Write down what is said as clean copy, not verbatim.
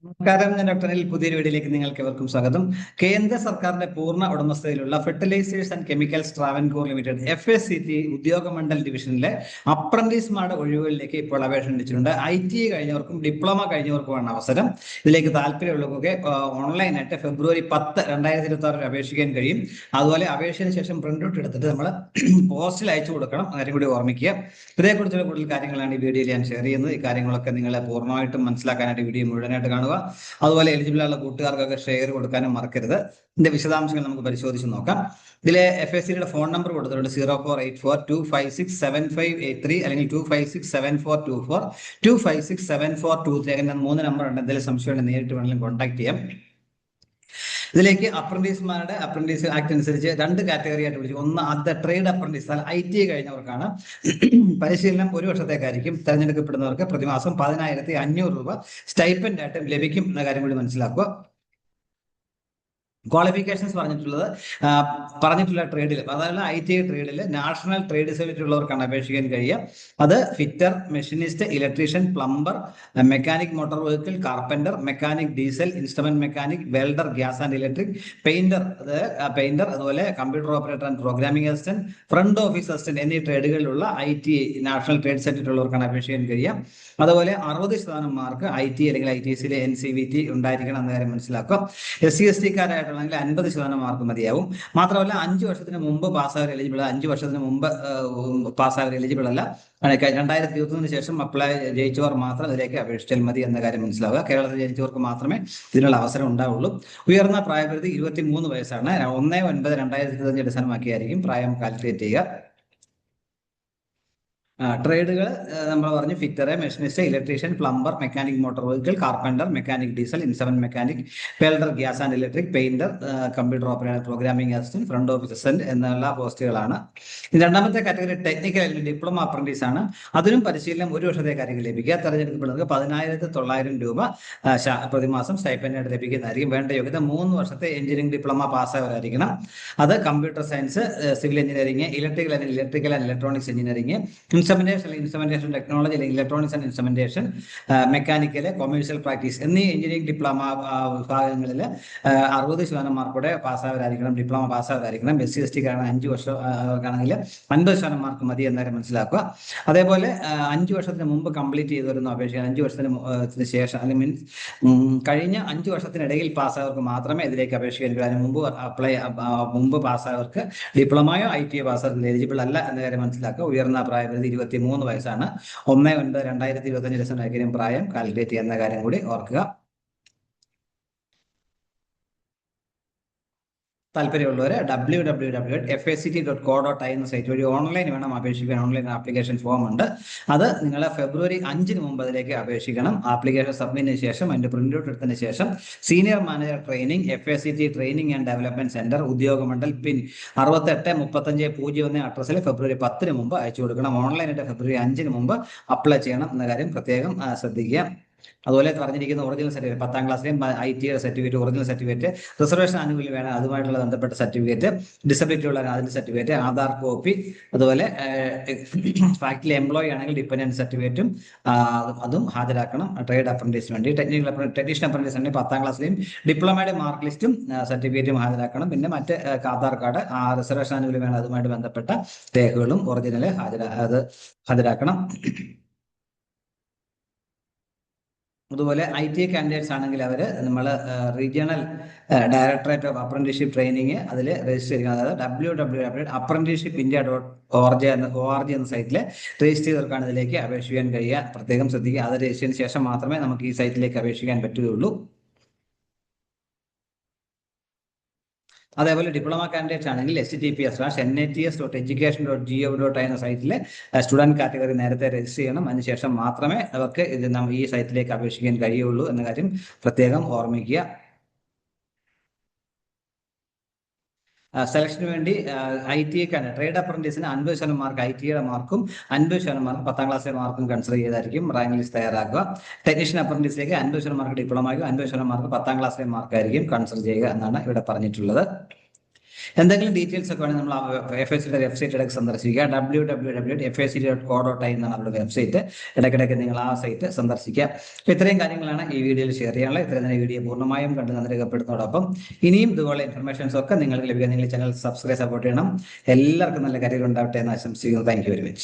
നമസ്കാരം. ഞാൻ ഡോക്ടർ അനിൽ. പുതിയൊരു വീഡിയോയിലേക്ക് നിങ്ങൾക്ക് ഏവർക്കും സ്വാഗതം. കേന്ദ്ര സർക്കാരിന്റെ പൂർണ്ണ ഉടമസ്ഥതയിലുള്ള fertilisers and chemicals Travancore limited FSCT Udyogamandal ഡിവിഷനിലെ അപ്രന്റീസ്മാരുടെ ഒഴിവുകളിലേക്ക് ഇപ്പോൾ അപേക്ഷ ക്ഷണിച്ചിട്ടുണ്ട്. ITI കഴിഞ്ഞവർക്കും ഡിപ്ലോമ കഴിഞ്ഞവർക്കുമാണ് അവസരം. ഇതിലേക്ക് താല്പര്യമുള്ളവർക്കൊക്കെ ഓൺലൈനായിട്ട് ഫെബ്രുവരി 10, 2026 അപേക്ഷിക്കാൻ കഴിയും. അതുപോലെ അപേക്ഷയ്ക്ക് ശേഷം പ്രിന്റ് ഔട്ട് എടുത്തിട്ട് നമ്മൾ പോസ്റ്റിൽ അയച്ചു കൊടുക്കണം. കാര്യം കൂടി ഓർമ്മിക്കുക. ഇതേക്കുറിച്ചുള്ള കൂടുതൽ കാര്യങ്ങളാണ് ഈ വീഡിയോയിൽ ഞാൻ ഷെയർ ചെയ്യുന്നത്. ഈ കാര്യങ്ങളൊക്കെ നിങ്ങൾ പൂർണ്ണമായിട്ടും മനസ്സിലാക്കാനായിട്ട് വീഡിയോ മുഴുവനായിട്ട് കാണുക. അതുപോലെ എലിജിബിൾ ആയുള്ള കൂട്ടുകാർക്കൊക്കെ ഷെയർ കൊടുക്കാനും മറക്കരുത്. ഇതിന്റെ വിശദാംശങ്ങൾ നമുക്ക് പരിശോധിച്ച് നോക്കാം. ഇതിലെ FSCTയുടെ ഫോൺ നമ്പർ കൊടുത്തിട്ടുണ്ട് 0484256753 അല്ലെങ്കിൽ 2567424 2567423. അങ്ങനെ 3 നമ്പർ ഉണ്ട്. എന്തെങ്കിലും സംശയം ഉണ്ടെങ്കിൽ നേരിട്ട് വേണമെങ്കിലും കോൺടാക്ട് ചെയ്യാം. ഇതിലേക്ക് അപ്രന്റീസ് ആക്ട് അനുസരിച്ച് 2 കാറ്റഗറി ആയിട്ട് വിളിച്ചു. ഒന്ന് ആദ്യത്തെ ട്രേഡ് അപ്രന്റീസ്, ITI കഴിഞ്ഞവർക്കാണ്. പരിശീലനം 1 വർഷത്തേക്കായിരിക്കും. തെരഞ്ഞെടുക്കപ്പെടുന്നവർക്ക് പ്രതിമാസം 10,500 രൂപ സ്റ്റൈപ്പൻഡ് ആയിട്ട് ലഭിക്കും എന്ന കാര്യം കൂടി മനസ്സിലാക്കുക. ക്വാളിഫിക്കേഷൻസ് പറഞ്ഞിട്ടുള്ള ട്രേഡിൽ, അതായത് ITI ട്രേഡിൽ നാഷണൽ ട്രേഡ് സർട്ടിഫിക്കറ്റ് ഉള്ളവർക്കാണ് അപേക്ഷിക്കാൻ കഴിയുക. അത് fitter, machinist, electrician, plumber, mechanic motor vehicle, carpenter, mechanic diesel, instrument mechanic, welder, gas and electric, painter, അതുപോലെ computer operator and programming assistant, front office assistant എന്നീ ട്രേഡുകളിലുള്ള ITI നാഷണൽ ട്രേഡ് സർട്ടിഫിക്കറ്റ് ഉള്ളവർക്കാണ് അപേക്ഷിക്കാൻ കഴിയുക. അതുപോലെ 60% മാർക്ക് ITI അല്ലെങ്കിൽ ITCയിലെ NCVT ഉണ്ടായിരിക്കണം എന്ന കാര്യം മനസ്സിലാക്കുക. SC/ST കാരായിട്ടുള്ള 50% മാർക്ക് മതിയാവും. മാത്രമല്ല 5 വർഷത്തിന് മുമ്പ് പാസ്സായവർ എലിജിബിൾ, 5 വർഷത്തിന് മുമ്പ് പാസ്സായവർ എലിജിബിൾ അല്ല. 2021 ശേഷം അപ്ലൈ ജയിച്ചവർ മാത്രം ഇതിലേക്ക് അപേക്ഷിച്ചാൽ മതി എന്ന കാര്യം മനസ്സിലാവുക. കേരളത്തിൽ ജനിച്ചവർക്ക് മാത്രമേ ഇതിനുള്ള അവസരം ഉണ്ടാവുള്ളൂ. ഉയർന്ന പ്രായപരിധി 23 വയസ്സാണ്. 1/9/2025 അടിസ്ഥാനമാക്കിയായിരിക്കും പ്രായം കാൽക്കുലേറ്റ് ചെയ്യുക. ട്രേഡുകൾ നമ്മൾ പറഞ്ഞു: fitter, machinist, electrician, plumber, mechanic motor vehicle, carpenter, mechanic diesel, instrument mechanic, welder, gas and electric, painter, computer operator, programming assistant, front office assistant എന്നുള്ള പോസ്റ്റുകളാണ്. രണ്ടാമത്തെ കാറ്റഗറി ടെക്നിക്കൽ അല്ലെങ്കിൽ ഡിപ്ലോമ അപ്രന്റീസ് ആണ്. അതിനും പരിശീലനം 1 വർഷത്തേക്കായിരിക്കും ലഭിക്കുക. തെരഞ്ഞെടുക്കപ്പെടുന്നത് 10,900 രൂപ പ്രതിമാസം സ്റ്റൈപ്പൻഡായിട്ട് ലഭിക്കുന്നതായിരിക്കും. വേണ്ട യോഗ്യത 3 വർഷത്തെ എഞ്ചിനീയറിംഗ് ഡിപ്ലോമ പാസ്സായവരായിരിക്കണം. അത് computer science, civil engineering, electrical and electronics engineering, instrumentation technology അല്ലെങ്കിൽ electronics and instrumentation, mechanical, commercial practice എന്നീ എഞ്ചിനീയറിംഗ് ഡിപ്ലോമ വിഭാഗങ്ങളിൽ 60% മാർക്കോടെ പാസ്സായവരായിരിക്കണം, ഡിപ്ലോമ പാസ്സായവരായിരിക്കണം. SC/ST 5 വർഷം ആണെങ്കിൽ 50% മാർക്ക് മതി എന്നാലും മനസ്സിലാക്കുക. അതേപോലെ 5 വർഷത്തിന് മുമ്പ് കംപ്ലീറ്റ് ചെയ്തിരുന്ന അപേക്ഷിക്കാൻ 5 വർഷത്തിന് ശേഷം അല്ലെങ്കിൽ കഴിഞ്ഞ 5 വർഷത്തിനിടയിൽ പാസ്സായവർക്ക് മാത്രമേ ഇതിലേക്ക് അപേക്ഷിക്കാൻ കഴിയൂ. മുമ്പ് പാസ്സായവർക്ക് ഡിപ്ലോമയോ ITI പാസ്സായവർക്ക് എലിജിബിൾ അല്ല എന്ന കാര്യം മനസ്സിലാക്കുക. ഉയർന്ന പ്രായപരിധി 23 വയസ്സാണ്. 1/9/2025 അടിസ്ഥാനമാക്കിയും പ്രായം കാൽക്കുലേറ്റ് ചെയ്യുന്ന കാര്യം കൂടി ഓർക്കുക. താല്പര്യമുള്ളവർ www.FSCT.co.in എന്ന സൈറ്റ് വഴി ഓൺലൈൻ വേണം അപേക്ഷിക്കാൻ. ഓൺലൈൻ ആപ്ലിക്കേഷൻ ഫോം ഉണ്ട്. അത് നിങ്ങൾ ഫെബ്രുവരി 5 മുമ്പ് അതിലേക്ക് അപേക്ഷിക്കണം. ആപ്ലിക്കേഷൻ സബ്മിറ്റിന് ശേഷം അതിന്റെ പ്രിന്റ് ഔട്ട് എടുത്തതിന് ശേഷം senior manager training, FSCT training and development centre, Udyogamandal, pin 683501 അഡ്രസ്സിൽ ഫെബ്രുവരി 10 മുമ്പ് അയച്ചു കൊടുക്കണം. ഓൺലൈനായിട്ട് ഫെബ്രുവരി 5 മുമ്പ് അപ്ലൈ ചെയ്യണം എന്ന കാര്യം പ്രത്യേകം ശ്രദ്ധിക്കുക. അതുപോലെ പറഞ്ഞിരിക്കുന്ന original certificate, 10ാം ക്ലാസ്സിലെയും ITI certificate, original certificate, reservation ആനുകൂല്യം വേണം, അതുമായിട്ടുള്ള ബന്ധപ്പെട്ട സർട്ടിഫിക്കറ്റ്, ഡിസബിലിറ്റി ഉള്ള അതിന്റെ സർട്ടിഫിക്കറ്റ്, ആധാർ കോപ്പി, അതുപോലെ ഫാക്ടറി എംപ്ലോയി ആണെങ്കിൽ ഡിപെൻഡന്റ് സർട്ടിഫിക്കറ്റും അതും ഹാജരാക്കണം. ട്രേഡ് അപ്രന്റീസിന് വേണ്ടി ടെക്നീഷ്യൻ അപ്രന്റീസ് ആണെങ്കിൽ 10ാം ക്ലാസ്സിലെയും ഡിപ്ലോമയുടെ മാർക്ക് ലിസ്റ്റും സർട്ടിഫിക്കറ്റും ഹാജരാക്കണം. പിന്നെ മറ്റ് ആധാർ കാർഡ്, റിസർവേഷൻ ആനുകൂല്യം വേണം, അതുമായിട്ട് ബന്ധപ്പെട്ട രേഖകളും ഒറിജിനൽ ഹാജരാക്കണം. അതുപോലെ ITI കാൻഡിഡേറ്റ്സ് ആണെങ്കിൽ അവർ നമ്മൾ regional directorate of apprenticeship training അതിൽ രജിസ്റ്റർ ചെയ്യുക. അതായത് www.apprenticeshipindia.org എന്ന സൈറ്റിൽ രജിസ്റ്റർ ചെയ്തവർക്കാണ് ഇതിലേക്ക് അപേക്ഷിക്കാൻ കഴിയുക. പ്രത്യേകം ശ്രദ്ധിക്കുക. അത് രജിസ്റ്റർ ചെയ്തതിനു ശേഷം മാത്രമേ നമുക്ക് ഈ സൈറ്റിലേക്ക് അപേക്ഷിക്കാൻ പറ്റുകയുള്ളൂ. അതേപോലെ ഡിപ്ലോമ കാൻഡിഡേറ്റ്സ് ആണെങ്കിൽ https:/nats.education.gov.in എന്ന സൈറ്റിലെ സ്റ്റുഡന്റ് കാറ്റഗറി നേരത്തെ രജിസ്റ്റർ ചെയ്യണം. അതിനുശേഷം മാത്രമേ അവർക്ക് ഈ സൈറ്റിലേക്ക് അപേക്ഷിക്കാൻ കഴിയുള്ളൂ എന്ന കാര്യം പ്രത്യേകം ഓർമ്മിക്കുക. സെലക്ഷന് വേണ്ടി ITI ട്രേഡ് അപ്രന്റീസിന് 50% മാർക്ക് ITIയുടെ മാർക്കും 50% മാർക്ക് 10ാം ക്ലാസ്സിലെ മാർക്കും കൺസിഡർ ചെയ്തായിരിക്കും റാങ്ക് ലിസ്റ്റ് തയ്യാറാക്കുക. ടെക്നീഷ്യൻ അപ്രന്റീസിലേക്ക് 50% മാർക്ക് ഡിപ്ലോമയ്ക്കും 50% മാർക്ക് 10ാം ക്ലാസ്സിലെ മാർക്കായിരിക്കും കൺസിഡർ ചെയ്യുക എന്നാണ് ഇവിടെ പറഞ്ഞിട്ടുള്ളത്. എന്തെങ്കിലും ഡീറ്റെയിൽസ് ഒക്കെ വേണമെങ്കിൽ നമ്മൾ FACയുടെ വെബ്സൈറ്റ് ഇടയ്ക്ക് സന്ദർശിക്കുക. www.fac.co.in എന്നാണ് അവരുടെ വെബ്സൈറ്റ്. ഇടയ്ക്കിടയ്ക്ക് നിങ്ങൾ ആ സൈറ്റ് സന്ദർശിക്കുക. ഇത്രയും കാര്യങ്ങളാണ് ഈ വീഡിയോയിൽ ഷെയർ ചെയ്യാനുള്ളത്. ഇത്രയും തന്നെ വീഡിയോ പൂർണ്ണമായും കണ്ട് നന്ദി രേഖപ്പെടുത്തുന്നതോടൊപ്പം ഇനിയും ഇതുപോലെ ഇൻഫർമേഷൻസ് ഒക്കെ നിങ്ങൾക്ക് ലഭിക്കാൻ നിങ്ങൾ ചാനൽ സബ്സ്ക്രൈബ് സപ്പോർട്ട് ചെയ്യണം. എല്ലാവർക്കും നല്ല കാര്യങ്ങൾ ഉണ്ടാവട്ടെ എന്ന് ആശംസിക്കുന്നു. Thank you very much.